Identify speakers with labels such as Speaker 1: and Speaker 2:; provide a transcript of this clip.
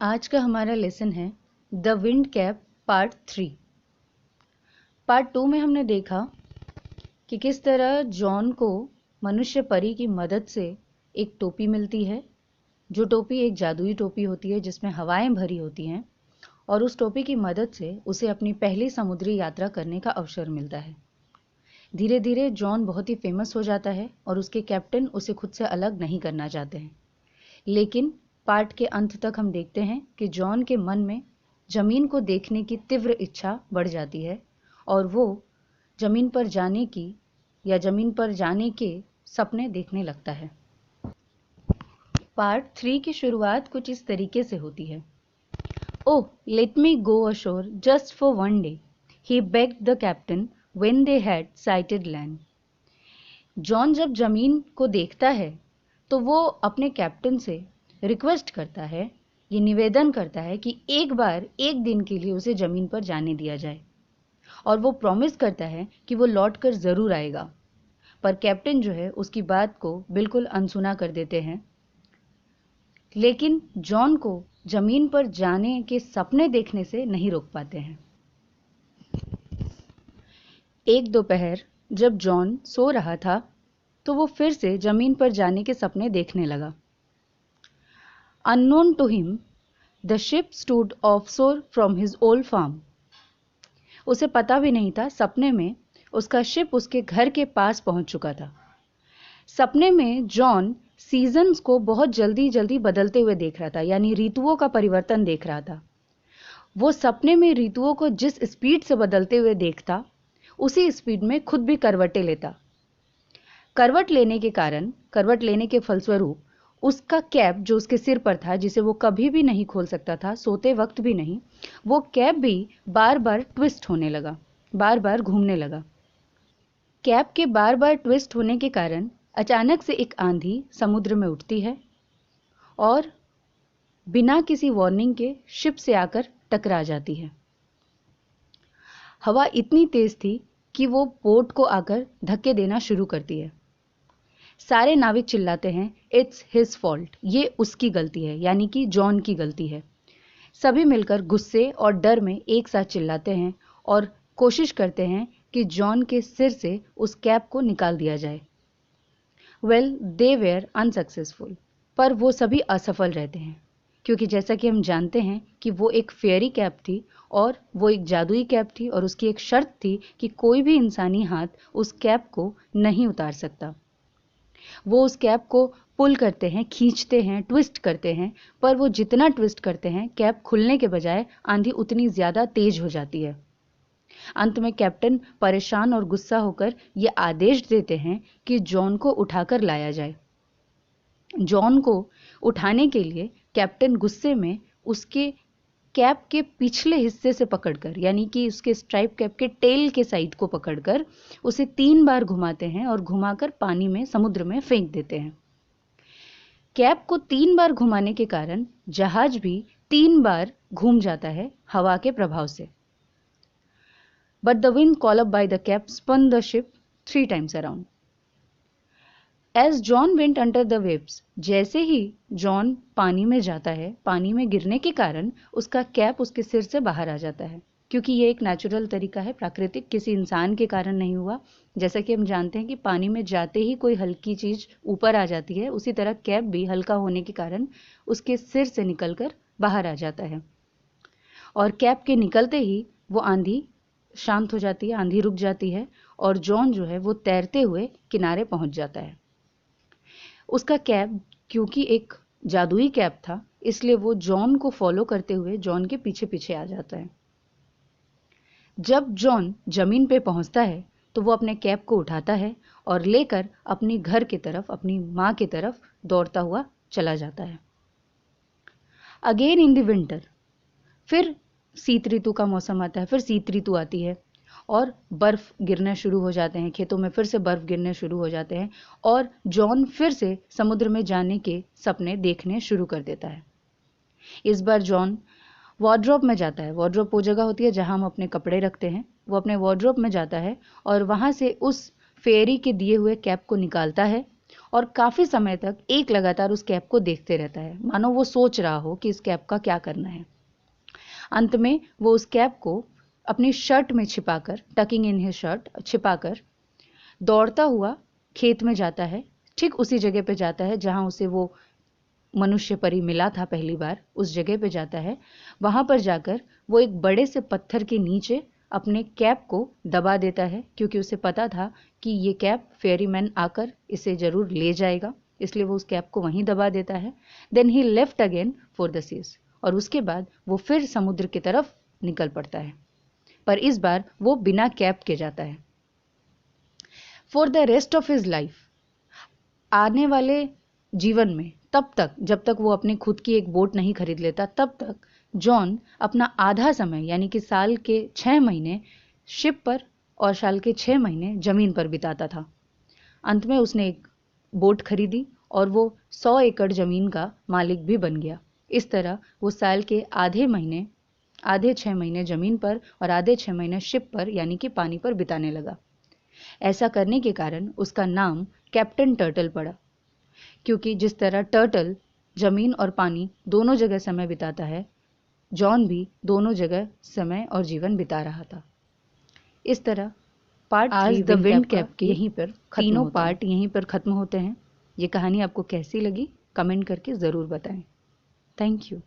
Speaker 1: आज का हमारा लेसन है the wind cap part 3। Part 2 में हमने देखा कि किस तरह जॉन को मनुष्य परी की मदद से एक टोपी मिलती है, जो टोपी एक जादुई टोपी होती है जिसमें हवाएं भरी होती हैं, और उस टोपी की मदद से उसे अपनी पहली समुद्री यात्रा करने का अवसर मिलता है। धीरे धीरे जॉन बहुत ही फेमस हो जाता है और उसके कैप्टन उसे खुद से अलग नहीं करना चाहते हैं। लेकिन पार्ट के अंत तक हम देखते हैं कि जॉन के मन में जमीन को देखने की तीव्र इच्छा बढ़ जाती है और वो जमीन पर जाने की या जमीन पर जाने के सपने देखने लगता है। पार्ट 3 की शुरुआत कुछ इस तरीके से होती है। Oh, let me go ashore just for one day, he begged the captain when they had sighted land. John जब जमीन को देखता है तो वो अपने कैप्टन से रिक्वेस्ट करता है, ये निवेदन करता है कि एक बार एक दिन के लिए उसे जमीन पर जाने दिया जाए, और वो प्रॉमिस करता है कि वो लौट कर ज़रूर आएगा। पर कैप्टन जो है उसकी बात को बिल्कुल अनसुना कर देते हैं। लेकिन जॉन को जमीन पर जाने के सपने देखने से नहीं रोक पाते हैं। एक दोपहर जब जॉन सो रहा था तो वो फिर से जमीन पर जाने के सपने देखने लगा। Unknown to him, the ship stood offshore from his old farm. उसे पता भी नहीं था सपने में उसका शिप उसके घर के पास पहुंच चुका था। सपने में जॉन सीजन्स को बहुत जल्दी जल्दी बदलते हुए देख रहा था, यानी ऋतुओं का परिवर्तन देख रहा था। वो सपने में ऋतुओं को जिस स्पीड से बदलते हुए देखता, उसी स्पीड में खुद भी करवटें लेता। करवट लेने के फलस्वरूप उसका कैप जो उसके सिर पर था, जिसे वो कभी भी नहीं खोल सकता था, सोते वक्त भी नहीं, वो कैप भी बार बार ट्विस्ट होने लगा, बार बार घूमने लगा। कैप के बार बार ट्विस्ट होने के कारण अचानक से एक आंधी समुद्र में उठती है और बिना किसी वार्निंग के शिप से आकर टकरा जाती है। हवा इतनी तेज थी कि वो बोट को आकर धक्के देना शुरू करती है। सारे नाविक चिल्लाते हैं, इट्स हिज फॉल्ट, ये उसकी गलती है, यानी कि जॉन की गलती है। सभी मिलकर गुस्से और डर में एक साथ चिल्लाते हैं और कोशिश करते हैं कि जॉन के सिर से उस कैप को निकाल दिया जाए। वेल, दे वेयर अनसक्सेसफुल, पर वो सभी असफल रहते हैं, क्योंकि जैसा कि हम जानते हैं कि वो एक फेयरी कैप थी और वो एक जादुई कैप थी, और उसकी एक शर्त थी कि कोई भी इंसानी हाथ उस कैप को नहीं उतार सकता। वो उस कैप को पुल करते हैं, खींचते हैं, ट्विस्ट करते हैं, पर वो जितना ट्विस्ट करते हैं, कैप खुलने के बजाय आंधी उतनी ज्यादा तेज हो जाती है। अंत में कैप्टन परेशान और गुस्सा होकर ये आदेश देते हैं कि जॉन को उठाकर लाया जाए। जॉन को उठाने के लिए कैप्टन गुस्से में उसके कैप के पिछले हिस्से से पकड़कर, यानी कि उसके स्ट्राइप कैप के टेल के साइड को पकड़कर उसे 3 बार घुमाते हैं और घुमाकर पानी में, समुद्र में फेंक देते हैं। कैप को 3 बार घुमाने के कारण जहाज भी 3 बार घूम जाता है हवा के प्रभाव से। But the wind call up by the cap spun the ship 3 times around. As John went under the waves, जैसे ही जॉन पानी में जाता है, पानी में गिरने के कारण उसका कैप उसके सिर से बाहर आ जाता है, क्योंकि ये एक नेचुरल तरीका है, प्राकृतिक, किसी इंसान के कारण नहीं हुआ। जैसा कि हम जानते हैं कि पानी में जाते ही कोई हल्की चीज ऊपर आ जाती है, उसी तरह कैप भी हल्का होने के कारण उसके सिर से निकलकर बाहर आ जाता है, और कैप के निकलते ही वो आंधी शांत हो जाती है, आंधी रुक जाती है, और जॉन जो है वो तैरते हुए किनारे पहुंच जाता है। उसका कैप क्योंकि एक जादुई कैप था, इसलिए वो जॉन को फॉलो करते हुए जॉन के पीछे पीछे आ जाता है। जब जॉन जमीन पे पहुंचता है तो वो अपने कैप को उठाता है और लेकर अपनी घर की तरफ, अपनी माँ की तरफ दौड़ता हुआ चला जाता है। अगेन इन द विंटर, फिर शीत ऋतु का मौसम आता है, फिर शीत ऋतु आती है और बर्फ गिरने शुरू हो जाते हैं, खेतों में फिर से बर्फ गिरने शुरू हो जाते हैं, और जॉन फिर से समुद्र में जाने के सपने देखने शुरू कर देता है। इस बार जॉन वार्डरोब में जाता है। वार्डरोब वो जगह होती है जहां हम अपने कपड़े रखते हैं। वो अपने वार्डरोब में जाता है और वहां से उस फेरी के दिए हुए कैप को निकालता है और काफ़ी समय तक एक लगातार उस कैप को देखते रहता है, मानो वो सोच रहा हो कि इस कैप का क्या करना है। अंत में वो उस कैप को अपनी शर्ट में छिपाकर, टकिंग इन हिज शर्ट, छिपाकर दौड़ता हुआ खेत में जाता है। ठीक उसी जगह पे जाता है जहां उसे वो मनुष्य परी मिला था पहली बार, उस जगह पे जाता है। वहां पर जाकर वो एक बड़े से पत्थर के नीचे अपने कैप को दबा देता है, क्योंकि उसे पता था कि ये कैप फेयरीमैन आकर इसे जरूर ले जाएगा, इसलिए वो उस कैप को वहीं दबा देता है। Then he left again for the seas, और उसके बाद वो फिर समुद्र की तरफ निकल पड़ता है, पर इस बार वो बिना कैप के जाता है। For the rest of his life, आने वाले जीवन में, तब तक जब तक वो अपनी खुद की एक बोट नहीं खरीद लेता, तब तक जॉन अपना आधा समय यानी कि साल के 6 महीने शिप पर और साल के 6 महीने जमीन पर बिताता था। अंत में उसने एक बोट खरीदी और वो 100 एकड़ जमीन का मालिक भी बन गया। इस तरह वो साल के आधे 6 महीने जमीन पर और आधे 6 महीने शिप पर यानी कि पानी पर बिताने लगा। ऐसा करने के कारण उसका नाम कैप्टन टर्टल पड़ा, क्योंकि जिस तरह टर्टल जमीन और पानी दोनों जगह समय बिताता है, जॉन भी दोनों जगह समय और जीवन बिता रहा था। इस तरह पार्ट आज द विंड कैप के यहीं पर तीनों पार्ट यहीं पर खत्म होते हैं। ये कहानी आपको कैसी लगी कमेंट करके ज़रूर बताएं। Thank you.